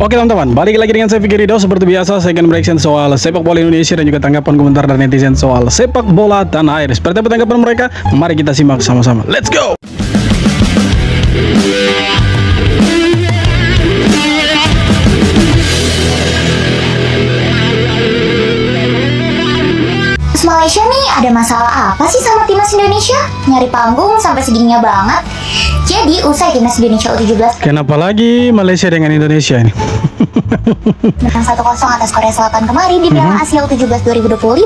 Oke teman-teman, balik lagi dengan saya Fikri Ridho. Seperti biasa saya akan bereaction soal sepak bola Indonesia dan juga tanggapan komentar dari netizen soal sepak bola tanah air. Seperti apa tanggapan mereka? Mari kita simak sama-sama. Let's go! Malaysia nih ada masalah apa sih sama timnas Indonesia? Nyari panggung sampai segininya banget. Jadi usai timnas Indonesia U17 Kenapa lagi Malaysia dengan Indonesia ini? menang 1-0 atas Korea Selatan kemarin di Piala Asia U17 2025,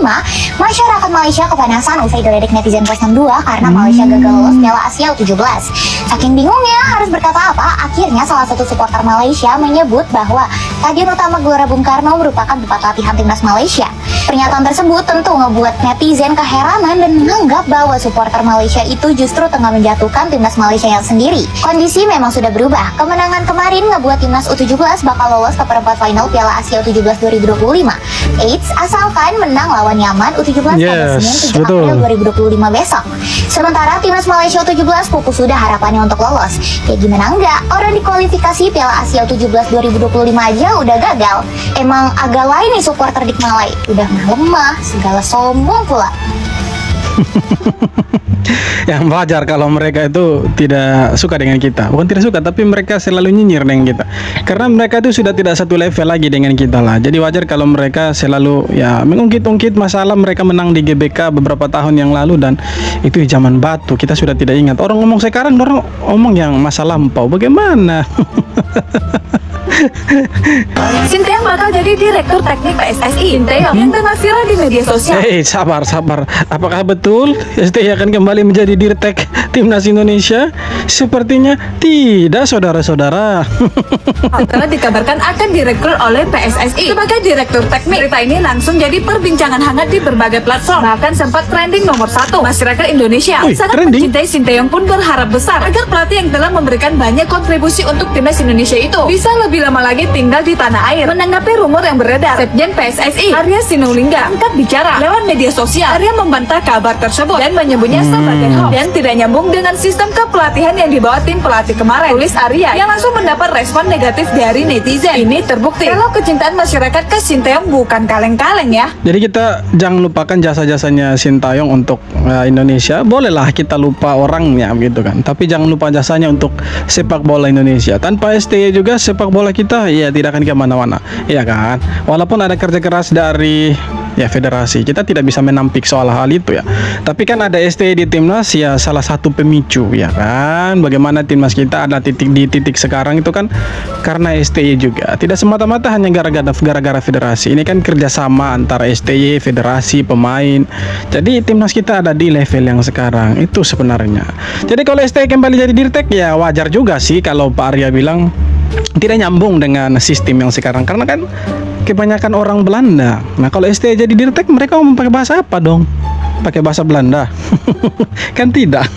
masyarakat Malaysia kepanasan usai diledek netizen plus 62 karena Malaysia gagal lolos Piala Asia U17. Saking bingungnya harus berkata apa, akhirnya salah satu supporter Malaysia menyebut bahwa Stadion Utama Gelora Bung Karno merupakan tempat latihan timnas Malaysia. Pernyataan tersebut tentu ngebuat netizen keheranan dan menganggap bahwa supporter Malaysia itu justru tengah menjatuhkan timnas Malaysia yang sendiri. Kondisi memang sudah berubah. Kemenangan kemarin ngebuat timnas U17 bakal lolos ke perempat final Piala Asia U17 2025. Eits, asalkan menang lawan Yaman U17 pada Senin 7 April 2025 besok. Sementara timnas Malaysia U17 pupus sudah harapannya untuk lolos. Ya gimana enggak, orang di kualifikasi Piala Asia U17 2025 aja udah gagal. Emang agak lain nih supporter Dik Malay. Udah lemah, segala sombong pula. Yang wajar kalau mereka itu tidak suka dengan kita. Bukan tidak suka, tapi mereka selalu nyinyir dengan kita. Karena mereka itu sudah tidak satu level lagi dengan kita lah. Jadi wajar kalau mereka selalu ya mengungkit-ungkit masalah mereka menang di GBK beberapa tahun yang lalu, dan itu zaman batu. Kita sudah tidak ingat. Orang ngomong sekarang, orang ngomong yang masa lampau. Bagaimana? Sinteyong bakal jadi direktur teknik PSSI. Sinteyong yang tengah viral di media sosial. Sabar. Apakah betul STY akan kembali menjadi dirtek timnas Indonesia? Sepertinya tidak, saudara-saudara. Karena dikabarkan akan direkrut oleh PSSI sebagai direktur teknik. Berita ini langsung jadi perbincangan hangat di berbagai platform. Bahkan sempat trending nomor 1. Masyarakat Indonesia sangat mencintai Sinteyong pun berharap besar agar pelatih yang telah memberikan banyak kontribusi untuk timnas Indonesia itu bisa lebih lama lagi tinggal di tanah air. Menanggapi rumor yang beredar, Sekjen PSSI Arya Sinulinga angkat bicara lewat media sosial. Arya membantah kabar tersebut dan menyebutnya sebagai hoax dan tidak nyambung dengan sistem kepelatihan yang dibawa tim pelatih kemarin, tulis Arya, yang langsung mendapat respon negatif dari netizen. Ini terbukti kalau kecintaan masyarakat ke Sinteyong bukan kaleng-kaleng ya. Jadi kita jangan lupakan jasa-jasanya Sinteyong untuk Indonesia. Bolehlah kita lupa orangnya gitu kan, tapi jangan lupa jasanya untuk sepak bola Indonesia. Tanpa STY juga sepak bola kita ya tidak akan kemana-mana, ya kan? Walaupun ada kerja keras dari federasi, kita tidak bisa menampik soal hal itu ya. Tapi kan ada STY di timnas ya, salah satu pemicu ya kan. Bagaimana timnas kita ada di titik sekarang itu kan karena STY juga. Tidak semata-mata hanya gara-gara federasi. Ini kan kerjasama antara STY, federasi, pemain. Jadi timnas kita ada di level yang sekarang itu sebenarnya. Jadi kalau STY kembali jadi dirtek ya wajar juga sih kalau Pak Arya bilang tidak nyambung dengan sistem yang sekarang, karena kan kebanyakan orang Belanda. Nah kalau STY jadi dirtek, mereka mau pakai bahasa apa dong? Pakai bahasa Belanda? Kan tidak.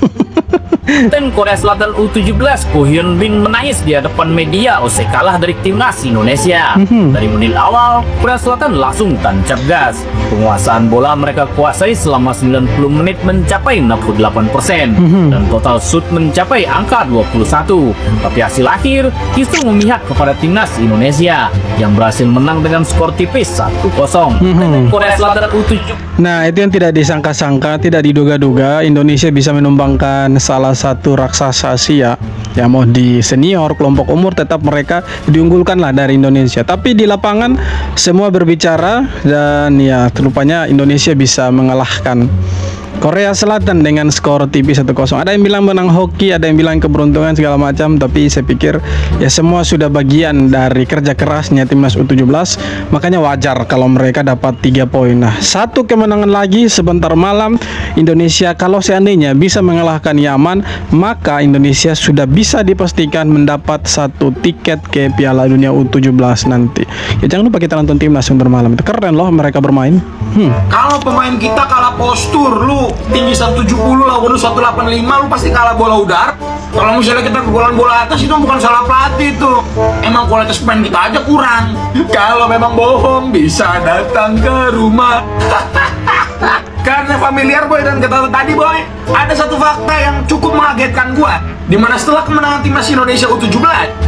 Kapten Korea Selatan U17 Ko Hyun Bin menangis di hadapan media usai kalah dari timnas Indonesia. Dari menit awal, Korea Selatan langsung tancap gas. Penguasaan bola mereka kuasai selama 90 menit mencapai 68% dan total shoot mencapai angka 21. Tapi hasil akhir justru memihak kepada timnas Indonesia yang berhasil menang dengan skor tipis 1-0. Korea Selatan U17. Nah, itu yang tidak disangka-sangka, tidak diduga-duga Indonesia bisa menumbangkan salah satu raksasa Asia. Ya mau di senior, kelompok umur, tetap mereka diunggulkan lah dari Indonesia. Tapi di lapangan semua berbicara dan ya rupanya Indonesia bisa mengalahkan Korea Selatan dengan skor tipis 1-0. Ada yang bilang menang hoki, ada yang bilang keberuntungan segala macam, tapi saya pikir ya semua sudah bagian dari kerja kerasnya timnas U17. Makanya wajar kalau mereka dapat 3 poin. Nah, satu kemenangan lagi sebentar malam Indonesia kalau seandainya bisa mengalahkan Yaman, maka Indonesia sudah bisa dipastikan mendapat 1 tiket ke Piala Dunia U17 nanti. Ya jangan lupa kita nonton timnas sebentar malam. Itu keren loh mereka bermain. Kalau pemain kita kalah postur, lu tinggi 170 lawan lu 185, lu pasti kalah bola udara. Kalau misalnya kita kebolan bola atas itu bukan salah pelatih itu, emang kualitas pemain kita aja kurang. Kalau memang bohong bisa datang ke rumah. Karena familiar boy dan kata tadi boy, ada satu fakta yang cukup mengagetkan gua, dimana setelah kemenangan timnas Indonesia U17,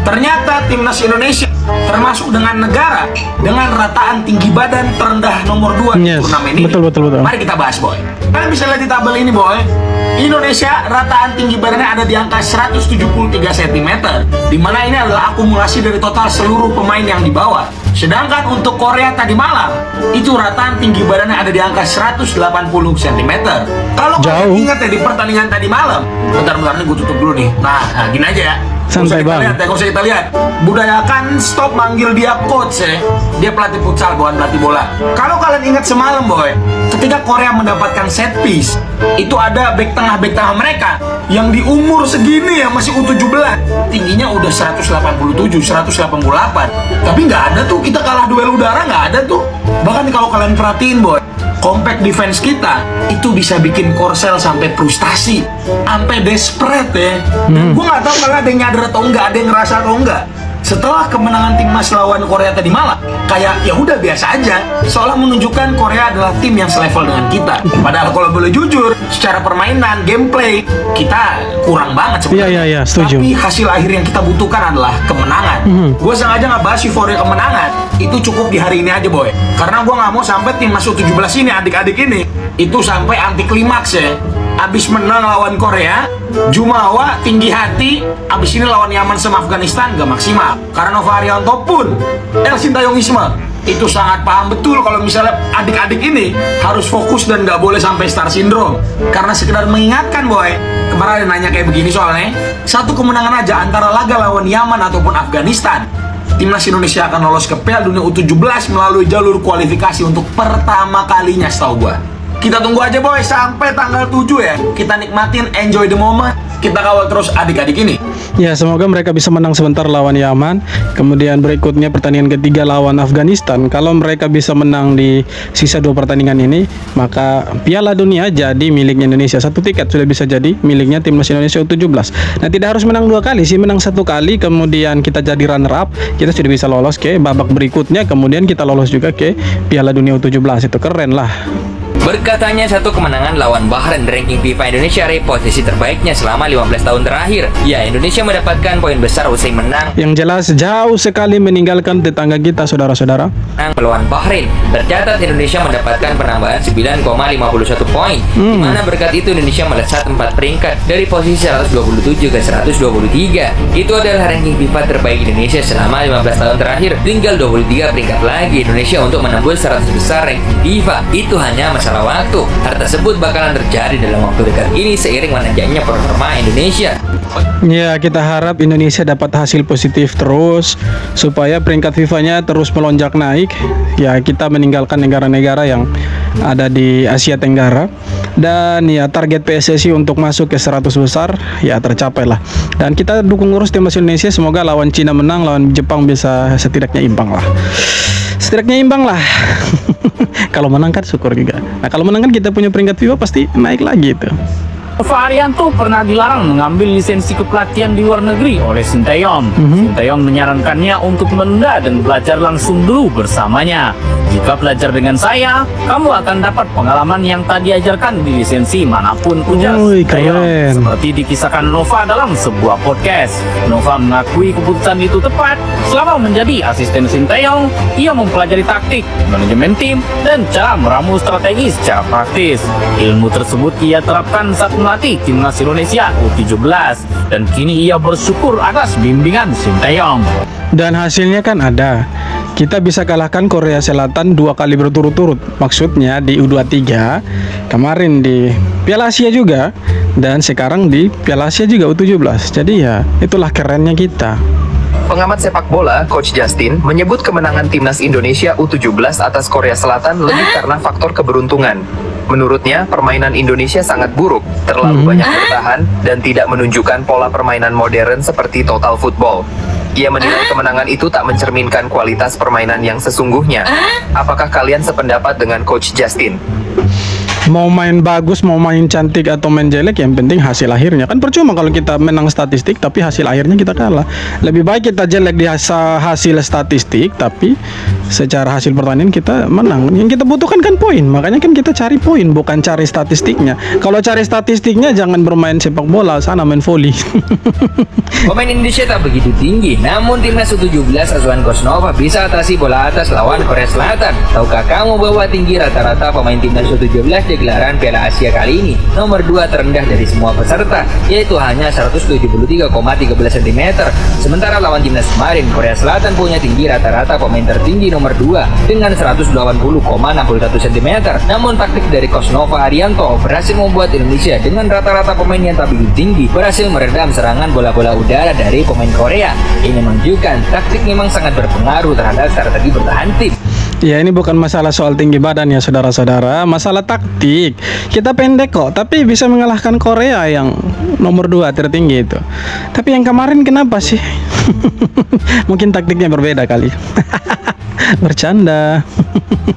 ternyata timnas Indonesia termasuk dengan negara dengan rataan tinggi badan terendah nomor 2 di Yes, turnamen ini. betul. Mari kita bahas, Boy. Kalian bisa lihat di tabel ini, Boy. Indonesia rataan tinggi badannya ada di angka 173 cm, di mana ini adalah akumulasi dari total seluruh pemain yang dibawa. Sedangkan untuk Korea tadi malam, itu rataan tinggi badannya ada di angka 180 cm. Kalau kalian ingat ya di pertandingan tadi malam, bentar nih gue tutup dulu nih. Nah gini aja ya. Santai bang. Gak usah kita lihat. Budayakan stop manggil dia coach ya. Dia pelatih futsal, bukan pelatih bola. Kalau kalian ingat semalam, Boy, ketika Korea mendapatkan set piece, itu ada back tengah mereka yang di umur segini ya masih U17, tingginya udah 187, 188. Tapi nggak ada tuh kita kalah duel udara, nggak ada tuh. Bahkan kalau kalian perhatiin, Boy, compact defense kita itu bisa bikin Korsel sampai frustasi, sampai desperate ya. Dan gue nggak tahu kalau ada yang nyadar atau enggak, ada yang ngerasa atau enggak. Setelah kemenangan timnas lawan Korea tadi malam, kayak ya udah biasa aja, seolah menunjukkan Korea adalah tim yang selevel dengan kita. Padahal kalau boleh jujur, secara permainan, gameplay, kita kurang banget sebenarnya. Iya, setuju. Tapi hasil akhir yang kita butuhkan adalah kemenangan. Gue sengaja nggak bahas euforia kemenangan, itu cukup di hari ini aja, Boy. Karena gue nggak mau sampai timnas U17 ini, adik-adik ini, itu sampai anti klimaks ya. Abis menang lawan Korea, Jumawa tinggi hati, abis ini lawan Yaman sama Afghanistan gak maksimal. Karena Nova Arianto pun El Sintayongisme itu sangat paham betul kalau misalnya adik-adik ini harus fokus dan gak boleh sampai star syndrome. Karena sekedar mengingatkan, Boy, kemarin ada nanya kayak begini soalnya, satu kemenangan aja antara laga lawan Yaman ataupun Afghanistan, timnas Indonesia akan lolos ke Piala Dunia U17 melalui jalur kualifikasi untuk pertama kalinya setahu gua. Kita tunggu aja, Boy, sampai tanggal 7 ya. Kita nikmatin, enjoy the moment. Kita kawal terus adik-adik ini. Ya, semoga mereka bisa menang sebentar lawan Yaman. Kemudian berikutnya pertandingan ketiga lawan Afghanistan. Kalau mereka bisa menang di sisa 2 pertandingan ini, maka Piala Dunia jadi miliknya Indonesia. 1 tiket sudah bisa jadi miliknya timnas Indonesia U17. Nah, tidak harus menang 2 kali sih, menang 1 kali kemudian kita jadi runner up, kita sudah bisa lolos ke babak berikutnya, kemudian kita lolos juga ke Piala Dunia U17. Itu keren lah. Berkatanya satu kemenangan lawan Bahrain, ranking FIFA Indonesia raih posisi terbaiknya selama 15 tahun terakhir. Ya, Indonesia mendapatkan poin besar usai menang. Yang jelas jauh sekali meninggalkan tetangga kita, saudara-saudara. Melawan Bahrain, tercatat Indonesia mendapatkan penambahan 9,51 poin. Di mana berkat itu Indonesia melesat 4 peringkat dari posisi 127 ke 123. Itu adalah ranking FIFA terbaik Indonesia selama 15 tahun terakhir. Tinggal 23 peringkat lagi Indonesia untuk menembus 100 besar ranking FIFA. Itu hanya masalah waktu. Hal tersebut bakalan terjadi dalam waktu dekat ini seiring menanjaknya performa Indonesia. Ya, kita harap Indonesia dapat hasil positif terus supaya peringkat FIFA-nya terus melonjak naik. Ya, kita meninggalkan negara-negara yang ada di Asia Tenggara. Dan ya, target PSSI untuk masuk ke 100 besar ya tercapai lah. Dan kita dukung terus timnas Indonesia, semoga lawan Cina menang, lawan Jepang bisa setidaknya imbang lah. Setidaknya imbang lah. Kalau menang kan syukur juga. Nah, kalau menang kan kita punya peringkat FIFA pasti naik lagi itu. Nova Arianto pernah dilarang mengambil lisensi kepelatihan di luar negeri oleh Sintayong. Sintayong menyarankannya untuk menunda dan belajar langsung dulu bersamanya. Jika belajar dengan saya, kamu akan dapat pengalaman yang tak diajarkan di lisensi manapun, ujar Sintayong. Seperti dikisahkan Nova dalam sebuah podcast, Nova mengakui keputusan itu tepat. Selama menjadi asisten Sintayong, ia mempelajari taktik, manajemen tim, dan cara meramu strategi secara praktis. Ilmu tersebut ia terapkan saat melatih timnas Indonesia U17, dan kini ia bersyukur atas bimbingan Sintayong. Dan hasilnya kan ada. Kita bisa kalahkan Korea Selatan 2 kali berturut-turut. Maksudnya di U23, kemarin di Piala Asia juga, dan sekarang di Piala Asia juga U17. Jadi ya, itulah kerennya kita. Pengamat sepak bola, Coach Justin, menyebut kemenangan timnas Indonesia U17 atas Korea Selatan lebih karena faktor keberuntungan. Menurutnya, permainan Indonesia sangat buruk, terlalu banyak bertahan, dan tidak menunjukkan pola permainan modern seperti total football. Ia menilai kemenangan itu tak mencerminkan kualitas permainan yang sesungguhnya. Apakah kalian sependapat dengan Coach Justin? mau main bagus, mau main cantik atau main jelek, yang penting hasil akhirnya. Kan percuma kalau kita menang statistik tapi hasil akhirnya kita kalah. Lebih baik kita jelek di hasil statistik tapi secara hasil pertandingan kita menang. Yang kita butuhkan kan poin, makanya kan kita cari poin, bukan cari statistiknya. Kalau cari statistiknya jangan bermain sepak bola, sana main voli. Pemain Indonesia tak begitu tinggi, namun timnas U17 asuhan Coach Nova bisa atasi bola atas lawan Korea Selatan. Tahukah kamu bahwa tinggi rata-rata pemain timnas U17 di gelaran Piala Asia kali ini nomor 2 terendah dari semua peserta, yaitu hanya 173,13 cm. Sementara lawan timnas kemarin, Korea Selatan punya tinggi rata-rata pemain tertinggi nomor 2 dengan 180,61 cm. Namun taktik dari Coach Nova Arianto berhasil membuat Indonesia dengan rata-rata pemain yang tak begitu tinggi berhasil meredam serangan bola-bola udara dari pemain Korea. Ini menunjukkan taktik memang sangat berpengaruh terhadap strategi bertahan tim. Ya, ini bukan masalah soal tinggi badan ya saudara-saudara, masalah taktik. Kita pendek kok, tapi bisa mengalahkan Korea yang nomor 2 tertinggi itu. Tapi yang kemarin kenapa sih? Mungkin taktiknya berbeda kali. Bercanda.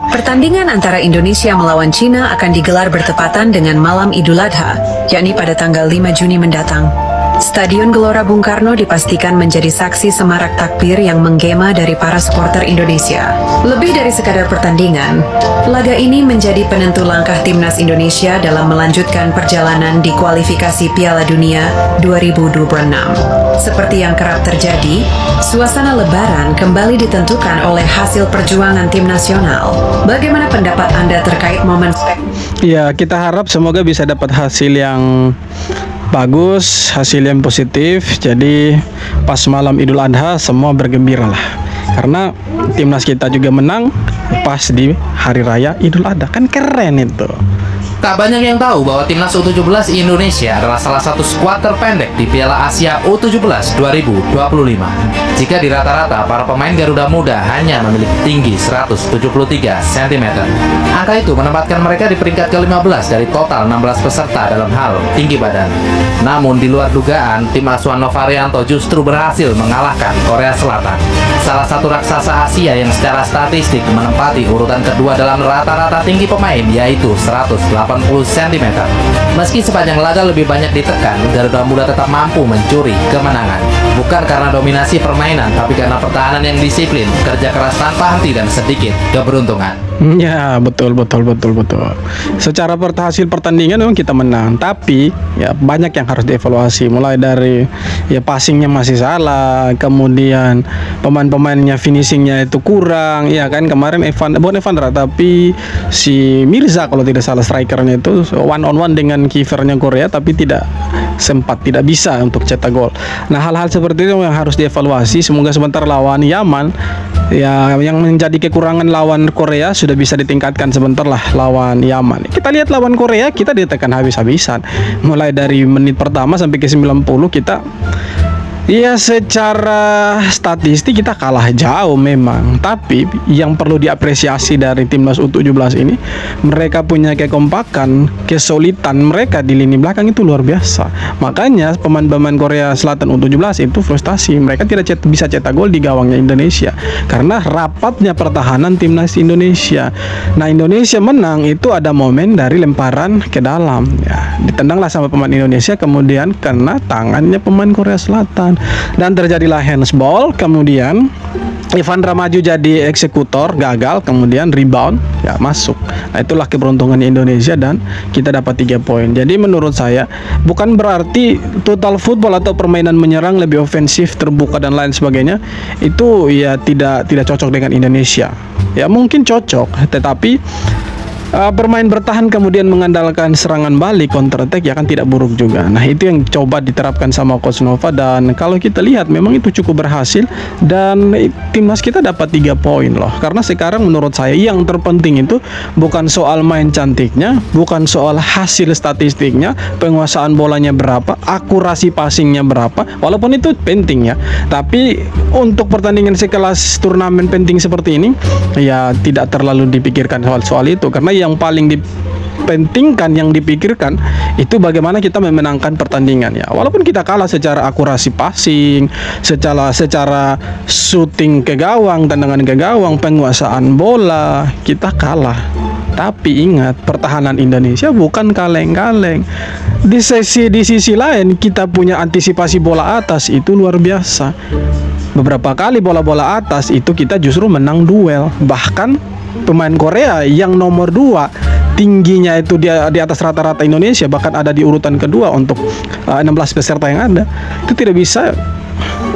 Pertandingan antara Indonesia melawan Cina akan digelar bertepatan dengan malam Idul Adha, yakni pada tanggal 5 Juni mendatang. Stadion Gelora Bung Karno dipastikan menjadi saksi semarak takbir yang menggema dari para supporter Indonesia. Lebih dari sekadar pertandingan, laga ini menjadi penentu langkah timnas Indonesia dalam melanjutkan perjalanan di kualifikasi Piala Dunia 2026. Seperti yang kerap terjadi, suasana Lebaran kembali ditentukan oleh hasil perjuangan tim nasional. Bagaimana pendapat Anda terkait momen Ya, kita harap semoga bisa dapat hasil yang bagus, hasil yang positif. Jadi pas malam Idul Adha semua bergembira lah, karena timnas kita juga menang pas di hari raya Idul Adha. Kan keren itu. Tak banyak yang tahu bahwa timnas U17 Indonesia adalah salah satu skuad terpendek di Piala Asia U17 2025. Jika di rata-rata para pemain Garuda Muda hanya memiliki tinggi 173 cm. Angka itu menempatkan mereka di peringkat ke-15 dari total 16 peserta dalam hal tinggi badan. Namun di luar dugaan, tim asuhan Nova Arianto justru berhasil mengalahkan Korea Selatan, salah satu raksasa Asia yang secara statistik menempati urutan kedua dalam rata-rata tinggi pemain, yaitu 180 cm. Meski sepanjang laga lebih banyak ditekan, Garuda Muda tetap mampu mencuri kemenangan. Bukan karena dominasi permainan, tapi karena pertahanan yang disiplin, kerja keras tanpa henti, dan sedikit keberuntungan. Ya, betul. Secara hasil pertandingan memang kita menang, tapi ya banyak yang harus dievaluasi. Mulai dari ya passingnya masih salah, kemudian pemain-pemainnya finishingnya itu kurang. Ya kan kemarin bukan Evandra, tapi si Mirza kalau tidak salah strikernya itu one on one dengan kipernya Korea, tapi tidak bisa untuk cetak gol. Nah, hal-hal seperti itu yang harus dievaluasi. Semoga sebentar lawan Yaman, ya yang menjadi kekurangan lawan Korea sudah bisa ditingkatkan sebentar lah lawan Yaman. Kita lihat lawan Korea kita ditekan habis-habisan. Mulai dari menit pertama sampai ke 90 kita ya secara statistik kita kalah jauh memang, tapi yang perlu diapresiasi dari timnas U17 ini, mereka punya kekompakan, kesulitan mereka di lini belakang itu luar biasa. Makanya pemain-pemain Korea Selatan U17 itu frustasi, mereka tidak bisa cetak gol di gawangnya Indonesia karena rapatnya pertahanan timnas Indonesia. Nah, Indonesia menang itu ada momen dari lemparan ke dalam, ya ditendanglah sama pemain Indonesia, kemudian kena tangannya pemain Korea Selatan dan terjadilah handsball. Kemudian Evandra maju jadi eksekutor, gagal, kemudian rebound, ya masuk. Nah, itulah keberuntungan Indonesia dan kita dapat 3 poin. Jadi menurut saya bukan berarti total football atau permainan menyerang lebih ofensif, terbuka dan lain sebagainya itu ya tidak cocok dengan Indonesia. Ya mungkin cocok, tetapi bermain bertahan kemudian mengandalkan serangan balik, counter attack, ya kan tidak buruk juga. Nah, itu yang coba diterapkan sama Coach Nova, dan kalau kita lihat memang itu cukup berhasil dan timnas kita dapat 3 poin loh. Karena sekarang menurut saya yang terpenting itu bukan soal main cantiknya, bukan soal hasil statistiknya, penguasaan bolanya berapa, akurasi passingnya berapa, walaupun itu penting ya. Tapi untuk pertandingan sekelas turnamen penting seperti ini ya tidak terlalu dipikirkan soal itu, karena yang paling dipentingkan, yang dipikirkan itu bagaimana kita memenangkan pertandingan ya. Walaupun kita kalah secara akurasi passing, secara shooting ke gawang, tendangan ke gawang, penguasaan bola, kita kalah. Tapi ingat, pertahanan Indonesia bukan kaleng-kaleng. Di sisi lain, kita punya antisipasi bola atas itu luar biasa. Beberapa kali bola-bola atas itu kita justru menang duel. Bahkan pemain Korea yang nomor 2 tingginya itu di atas rata-rata Indonesia, bahkan ada di urutan kedua untuk 16 peserta yang ada, itu tidak bisa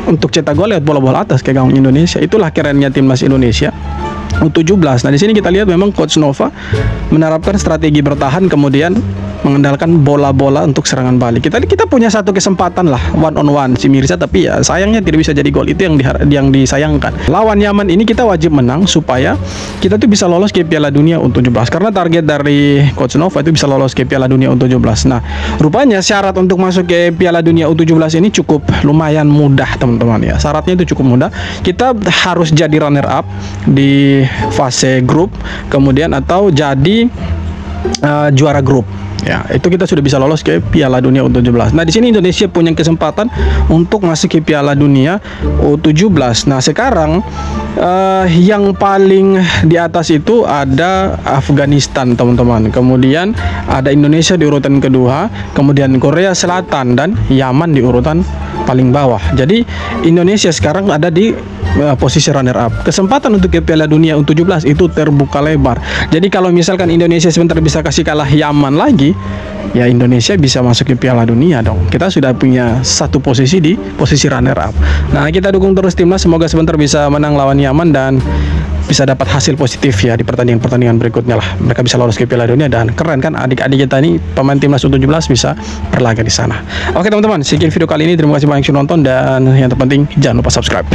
untuk cetak gol lewat bola-bola atas ke gawang Indonesia. Itulah kerennya timnas Indonesia U17. Nah, di sini kita lihat memang Coach Nova menerapkan strategi bertahan, kemudian mengandalkan bola-bola untuk serangan balik. Kita punya satu kesempatan lah one on one si Mirza, tapi ya sayangnya tidak bisa jadi gol. Itu yang disayangkan. Lawan Yaman ini kita wajib menang supaya kita tuh bisa lolos ke Piala Dunia U17, karena target dari Coach Nova itu bisa lolos ke Piala Dunia U17. Nah, rupanya syarat untuk masuk ke Piala Dunia U17 ini cukup lumayan mudah, teman-teman ya. Syaratnya itu cukup mudah. Kita harus jadi runner up di fase grup, kemudian atau jadi juara grup. Ya, itu kita sudah bisa lolos ke Piala Dunia U17. Nah, di sini Indonesia punya kesempatan untuk masuk ke Piala Dunia U17. Nah, sekarang yang paling di atas itu ada Afghanistan, teman-teman. Kemudian ada Indonesia di urutan kedua, kemudian Korea Selatan dan Yaman di urutan paling bawah. Jadi Indonesia sekarang ada di posisi runner up. Kesempatan untuk ke Piala Dunia U17 itu terbuka lebar. Jadi kalau misalkan Indonesia sebentar bisa kasih kalah Yaman lagi, ya Indonesia bisa masuk ke Piala Dunia dong. Kita sudah punya satu posisi di posisi runner up. Nah, kita dukung terus timnas, semoga sebentar bisa menang lawan Yaman dan bisa dapat hasil positif ya di pertandingan-pertandingan berikutnya lah. Mereka bisa lolos ke Piala Dunia dan keren kan adik-adik kita ini pemain timnas U17 bisa berlaga di sana. Oke teman-teman, sekian video kali ini. Terima kasih banyak sudah nonton dan yang terpenting jangan lupa subscribe.